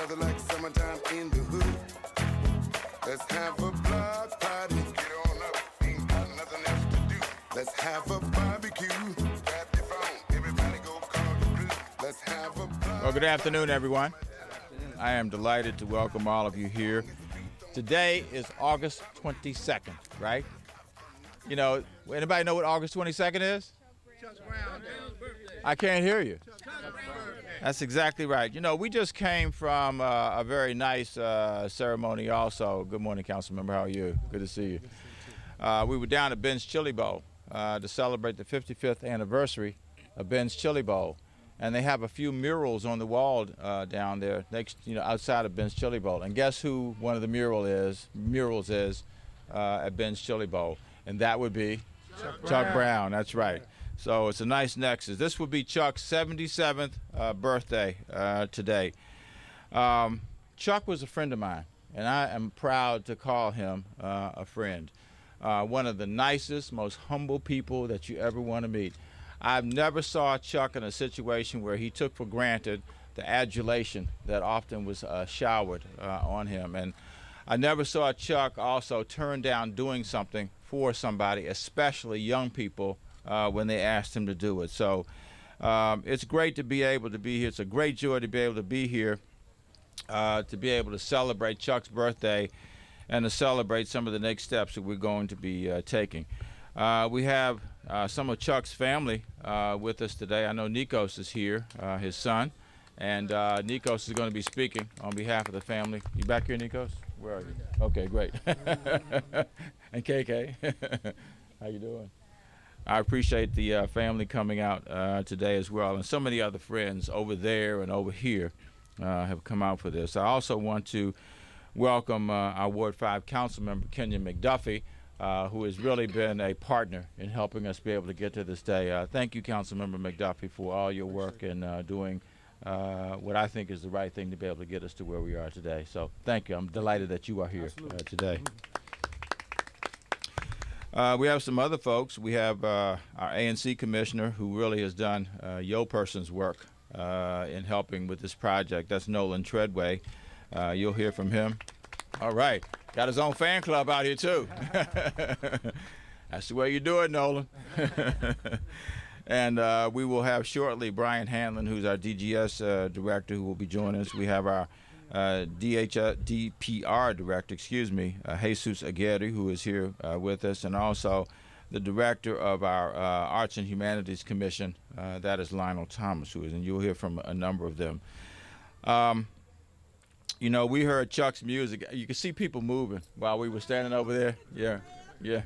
weather like summertime in the hood. Let's have a block party. Get on up, ain't got nothing else to do. Let's have a barbecue. Grab your phone, everybody go call the crew. Let's have a block. Well, good afternoon, everyone. I am delighted to welcome all of you here. Today is August 22nd, right? You know, anybody know what August 22nd is? I can't hear you. That's exactly right. You know, we just came from a very nice ceremony also. Good morning, Councilmember. How are you? Good to see you. We were down at Ben's Chili Bowl to celebrate the 55th anniversary of Ben's Chili Bowl. And they have a few murals on the wall down there next, outside of Ben's Chili Bowl. And guess who one of the murals is at Ben's Chili Bowl? And that would be Chuck Brown. That's right. So it's a nice nexus. This would be Chuck's 77th birthday today. Chuck was a friend of mine, and I am proud to call him a friend. One of the nicest, most humble people that you ever want to meet. I've never saw Chuck in a situation where he took for granted the adulation that often was showered on him. And I never saw Chuck also turn down doing something for somebody, especially young people, when they asked him to do it. So it's great to be able to be here. It's a great joy to be able to be here, to be able to celebrate Chuck's birthday and to celebrate some of the next steps that we're going to be taking. We have some of Chuck's family with us today. I know Nikos is here, his son, and Nikos is going to be speaking on behalf of the family. You back here, Nikos? Where are you? Okay, great. And KK, how you doing? I appreciate the family coming out today as well, and so many other friends over there and over here have come out for this. I also want to welcome our Ward 5 council member, Kenyon McDuffie, who has really been a partner in helping us be able to get to this day. Thank you, Councilmember McDuffie, for all your work and doing what I think is the right thing to be able to get us to where we are today. So thank you. I'm delighted that you are here today. We have some other folks. We have our ANC commissioner who really has done yo person's work in helping with this project. That's Nolan Treadway. You'll hear from him. All right. Got his own fan club out here, too. That's the way you do it, Nolan. And we will have shortly Brian Hanlon, who's our DGS director, who will be joining us. We have our DPR director, Jesus Aguirre, who is here with us, and also the director of our Arts and Humanities Commission, that is Lionel Thomas, and you'll hear from a number of them. You know, we heard Chuck's music. You could see people moving while we were standing over there. Yeah.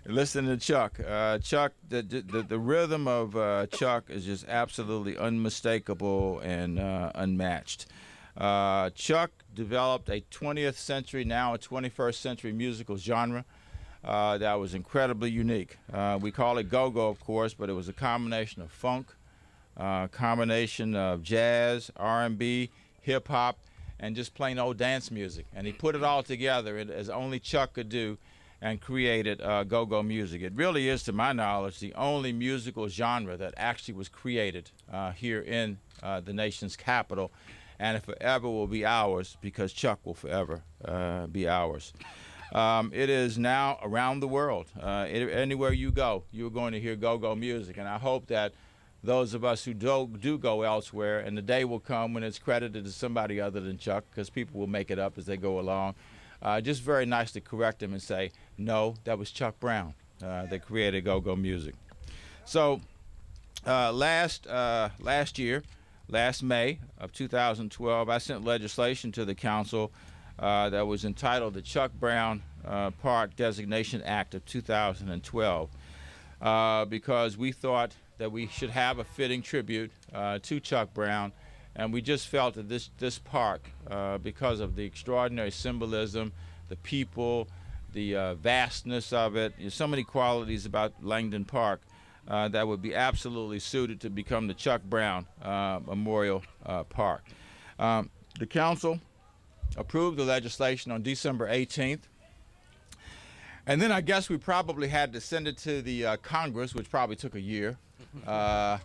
Listening to Chuck. Chuck, the rhythm of Chuck is just absolutely unmistakable and unmatched. Chuck developed a 20th century, now a 21st century musical genre that was incredibly unique. We call it Go-Go, of course, but it was a combination of funk, combination of jazz, R&B, hip-hop, and just plain old dance music. And he put it all together as only Chuck could do and created go-go music. It really is, to my knowledge, the only musical genre that actually was created here in the nation's capital, and it forever will be ours because Chuck will forever be ours. It is now around the world. Anywhere you go, you're going to hear go-go music, and I hope that those of us who do go elsewhere, and the day will come when it's credited to somebody other than Chuck, because people will make it up as they go along. Just very nice to correct them and say, no, that was Chuck Brown that created go-go music. So last May of 2012, I sent legislation to the council that was entitled the Chuck Brown Park Designation Act of 2012 because we thought that we should have a fitting tribute to Chuck Brown, and we just felt that this park, because of the extraordinary symbolism, the people, the vastness of it, so many qualities about Langdon Park that would be absolutely suited to become the Chuck Brown Memorial Park. The council approved the legislation on December 18th. And then I guess we probably had to send it to the Congress, which probably took a year. I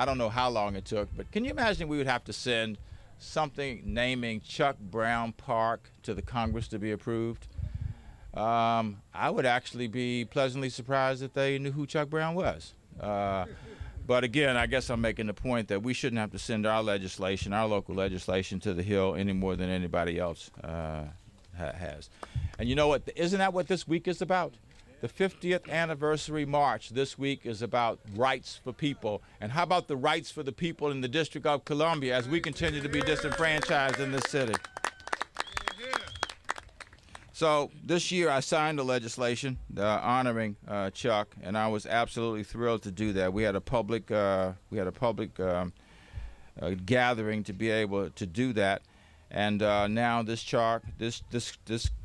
don't know how long it took, but can you imagine we would have to send something naming Chuck Brown Park to the Congress to be approved, I would actually be pleasantly surprised if they knew who Chuck Brown was. But again, I guess I'm making the point that we shouldn't have to send our legislation, our local legislation, to the Hill any more than anybody else has. And you know what? Isn't that what this week is about? The 50th anniversary march this week is about rights for people. And how about the rights for the people in the District of Columbia as we continue to be disenfranchised in this city? So this year I signed a legislation honoring Chuck, and I was absolutely thrilled to do that. We had a public gathering to be able to do that, and now this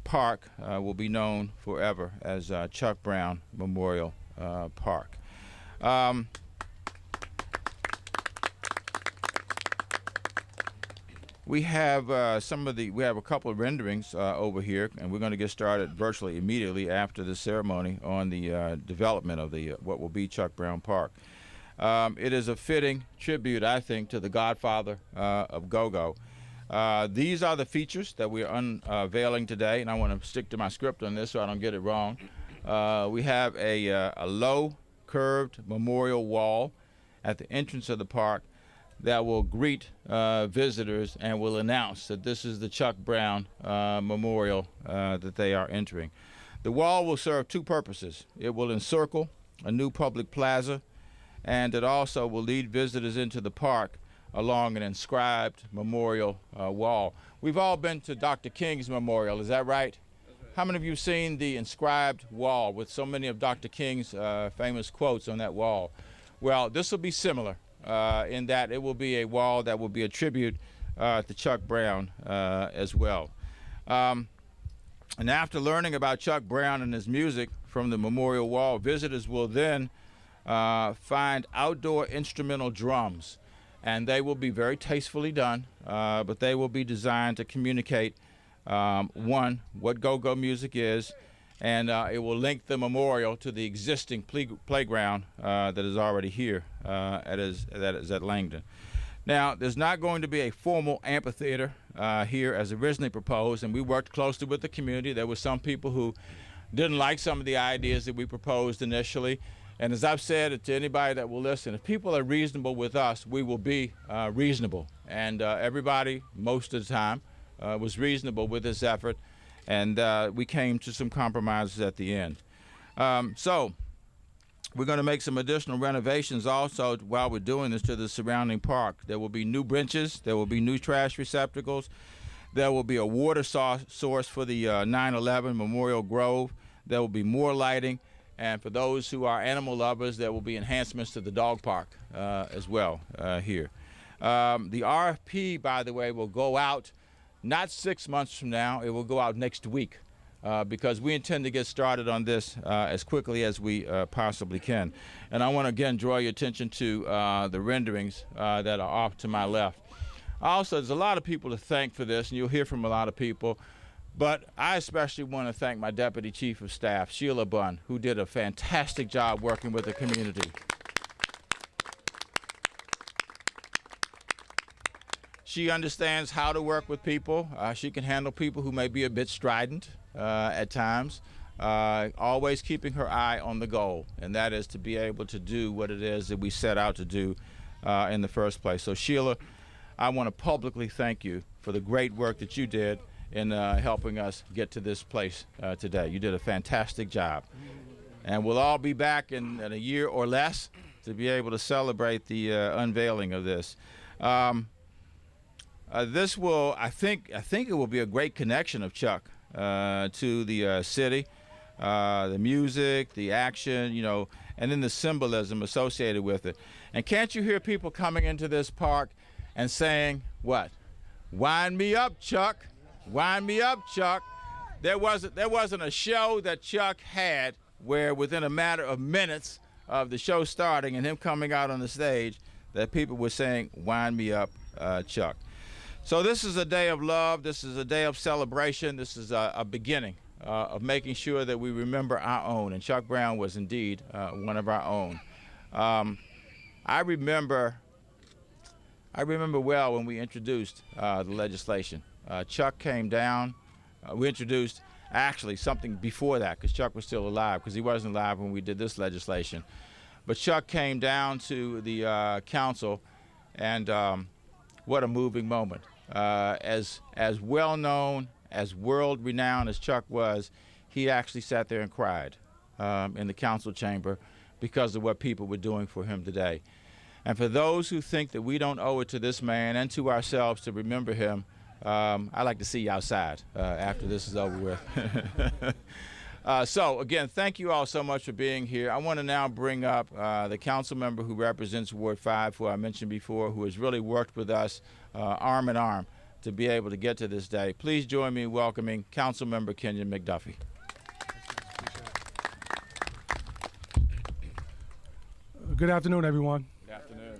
park will be known forever as Chuck Brown Memorial Park. We have we have a couple of renderings over here, and we're going to get started virtually immediately after the ceremony on the development of what will be Chuck Brown Park. It is a fitting tribute, I think, to the Godfather of Go-Go. These are the features that we're unveiling today, and I want to stick to my script on this so I don't get it wrong. We have a low, curved memorial wall at the entrance of the park that will greet visitors and will announce that this is the Chuck Brown Memorial that they are entering. The wall will serve two purposes. It will encircle a new public plaza, and it also will lead visitors into the park along an inscribed memorial wall. We've all been to Dr. King's memorial, is that right? How many of you have seen the inscribed wall with so many of Dr. King's famous quotes on that wall? Well, this will be similar. In that it will be a wall that will be a tribute to Chuck Brown as well. And after learning about Chuck Brown and his music from the memorial wall, visitors will then find outdoor instrumental drums. And they will be very tastefully done, but they will be designed to communicate, one, what go-go music is, and it will link the memorial to the existing playground that is already here that is at Langdon. Now, there's not going to be a formal amphitheater here as originally proposed, and we worked closely with the community. There were some people who didn't like some of the ideas that we proposed initially, and as I've said to anybody that will listen, if people are reasonable with us, we will be reasonable. And everybody, most of the time, was reasonable with this effort. And we came to some compromises at the end. So we're going to make some additional renovations also while we're doing this to the surrounding park. There will be new benches. There will be new trash receptacles. There will be a water source for the 9/11 Memorial Grove. There will be more lighting. And for those who are animal lovers, there will be enhancements to the dog park as well here. The RFP, by the way, will go out not 6 months from now. It will go out next week because we intend to get started on this as quickly as we possibly can. And I want to again draw your attention to the renderings that are off to my left. Also, there's a lot of people to thank for this, and you'll hear from a lot of people. But I especially want to thank my Deputy Chief of Staff, Sheila Bunn, who did a fantastic job working with the community. She understands how to work with people. She can handle people who may be a bit strident at times, always keeping her eye on the goal, and that is to be able to do what it is that we set out to do in the first place. So Sheila, I want to publicly thank you for the great work that you did in helping us get to this place today. You did a fantastic job. And we'll all be back in a year or less to be able to celebrate the unveiling of this. This will, I think it will be a great connection of Chuck to the city, the music, the action, you know, and then the symbolism associated with it. And can't you hear people coming into this park and saying, what? Wind me up, Chuck. Wind me up, Chuck. There wasn't a show that Chuck had where within a matter of minutes of the show starting and him coming out on the stage that people were saying, wind me up, Chuck. So this is a day of love. This is a day of celebration. This is a beginning of making sure that we remember our own. And Chuck Brown was indeed one of our own. I remember I remember well when we introduced the legislation. Chuck came down. We introduced actually something before that because Chuck was still alive, because he wasn't alive when we did this legislation. But Chuck came down to the council, and what a moving moment. As well-known, as world-renowned as Chuck was, he actually sat there and cried in the council chamber because of what people were doing for him today. And for those who think that we don't owe it to this man and to ourselves to remember him, I'd like to see you outside after this is over with. So, again, thank you all so much for being here. I want to now bring up the council member who represents Ward 5, who I mentioned before, who has really worked with us arm in arm to be able to get to this day. Please join me in welcoming Council Member Kenyon McDuffie. Good afternoon, everyone. Good afternoon.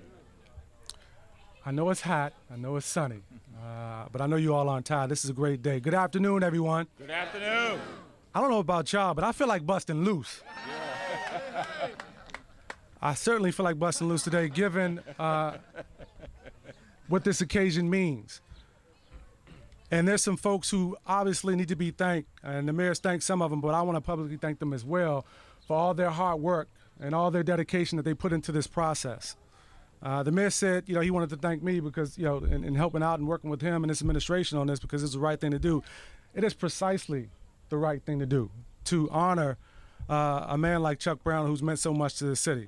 I know it's hot. I know it's sunny. But I know you all aren't tired. This is a great day. Good afternoon, everyone. Good afternoon. I don't know about y'all, but I feel like busting loose. I certainly feel like busting loose today, given what this occasion means. And there's some folks who obviously need to be thanked, and the mayor's thanked some of them, but I want to publicly thank them as well for all their hard work and all their dedication that they put into this process. The mayor said, he wanted to thank me because, in helping out and working with him and his administration on this, because it's the right thing to do. It is precisely the right thing to do, to honor a man like Chuck Brown, who's meant so much to the city.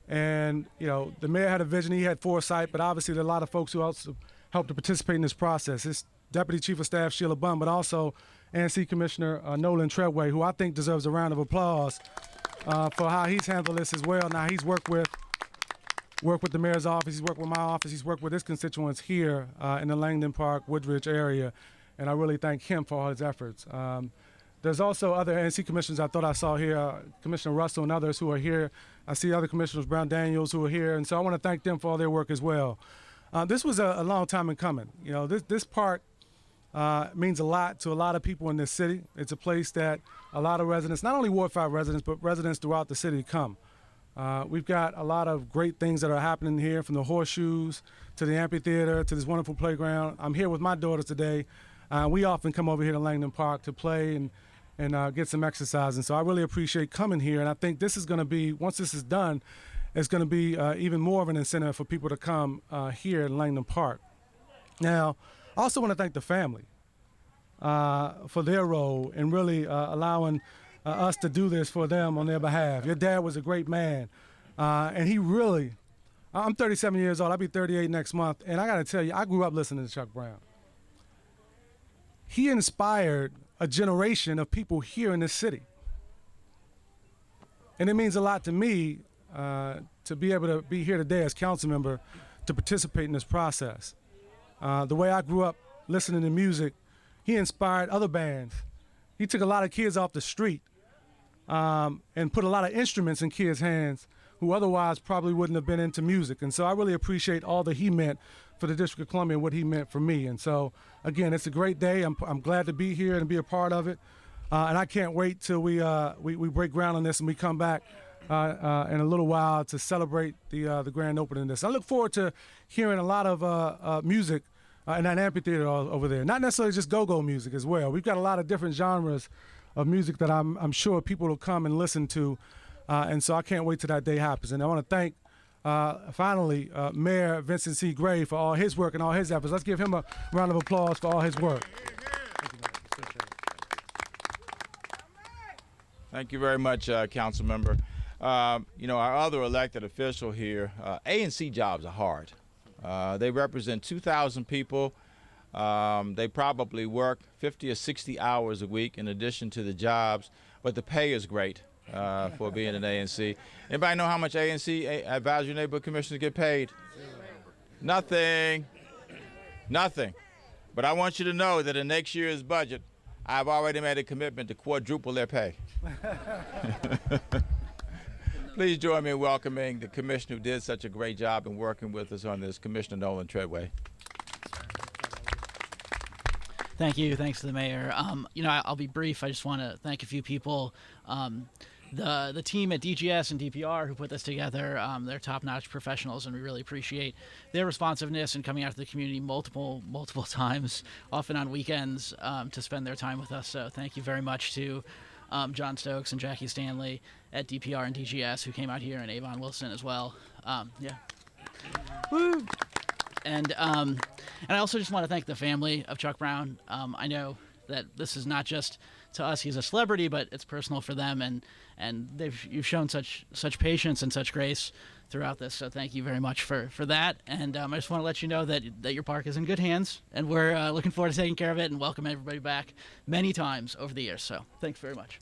And, the mayor had a vision, he had foresight, but obviously there are a lot of folks who also helped to participate in this process. His Deputy Chief of Staff, Sheila Bunn, but also ANC Commissioner Nolan Treadway, who I think deserves a round of applause for how he's handled this as well. Now, he's worked with the mayor's office, he's worked with my office, he's worked with his constituents here in the Langdon Park, Woodridge area, and I really thank him for all his efforts. There's also other ANC commissioners I thought I saw here, Commissioner Russell and others who are here. I see other commissioners, Brown Daniels, who are here, and so I want to thank them for all their work as well. This was a long time in coming. This park means a lot to a lot of people in this city. It's a place that a lot of residents, not only Ward 5 residents, but residents throughout the city come. We've got a lot of great things that are happening here, from the horseshoes to the amphitheater to this wonderful playground. I'm here with my daughters today. We often come over here to Langdon Park to play and get some exercise, and so I really appreciate coming here. And I think this is going to be, once this is done, it's going to be even more of an incentive for people to come here in Langdon Park. Now, I also want to thank the family for their role in really allowing us to do this for them on their behalf. Your dad was a great man, and he really, I'm 37 years old, I'll be 38 next month, and I got to tell you, I grew up listening to Chuck Brown. He inspired a generation of people here in this city. And it means a lot to me to be able to be here today as council member to participate in this process. The way I grew up listening to music, he inspired other bands. He took a lot of kids off the street and put a lot of instruments in kids' hands who otherwise probably wouldn't have been into music. And so I really appreciate all that he meant for the District of Columbia and what he meant for me. And so, again, it's a great day. I'm glad to be here and be a part of it. And I can't wait till we break ground on this and we come back in a little while to celebrate the grand opening of this. I look forward to hearing a lot of music in that amphitheater over there. Not necessarily just go-go music as well. We've got a lot of different genres of music that I'm sure people will come and listen to. And so I can't wait till that day happens. And I want to thank, finally, Mayor Vincent C. Gray for all his work and all his efforts. Let's give him a round of applause for all his work. Thank you very much, Council Member. Our other elected official here, ANC jobs are hard. They represent 2,000 people. They probably work 50 or 60 hours a week in addition to the jobs, but the pay is great for being an ANC. Anybody know how much ANC advisory neighborhood commissioners get paid? Nothing. Nothing. But I want you to know that in next year's budget, I've already made a commitment to quadruple their pay. Please join me in welcoming the commissioner who did such a great job in working with us on this, Commissioner Nolan Treadway. Thank you. Thanks to the mayor. I'll be brief. I just want to thank a few people. the team at DGS and DPR who put this together. They're top-notch professionals, and we really appreciate their responsiveness and coming out to the community multiple times, often on weekends, to spend their time with us. So thank you very much to John Stokes and Jackie Stanley at DPR and DGS who came out here, and Avon Wilson as well. Yeah. Woo! And I also just want to thank the family of Chuck Brown. I know that this is not just to us, he's a celebrity, but it's personal for them, and you've shown such patience and such grace throughout this. So thank you very much for that. And I just want to let you know that your park is in good hands, and we're looking forward to taking care of it and welcome everybody back many times over the years. So thanks very much.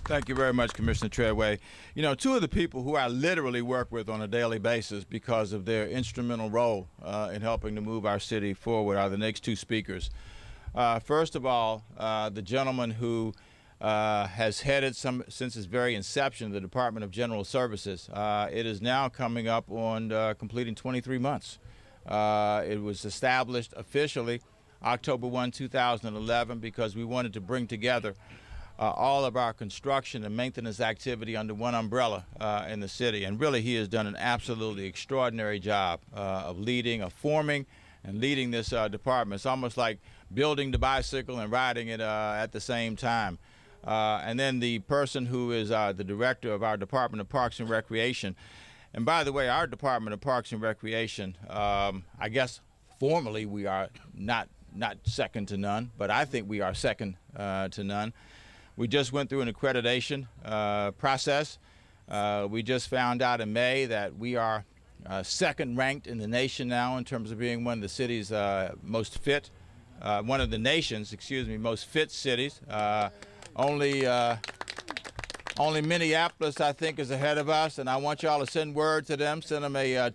Thank you very much, Commissioner Treadway. You know, two of the people who I literally work with on a daily basis because of their instrumental role in helping to move our city forward are the next two speakers. First of all, the gentleman who has headed since its very inception, the Department of General Services. It is now coming up on completing 23 months. It was established officially October 1, 2011, because we wanted to bring together all of our construction and maintenance activity under one umbrella in the city. And really, he has done an absolutely extraordinary job of forming and leading this department. It's almost like building the bicycle and riding it at the same time. And then the person who is the director of our Department of Parks and Recreation. And by the way, our Department of Parks and Recreation, I guess formally we are not second to none, but I think we are second to none. We just went through an accreditation process. We just found out in May that we are second ranked in the nation now in terms of being one of the cities most fit, one of the nation's, most fit cities. Only Minneapolis, I think, is ahead of us, and I want y'all to send word to them, send them a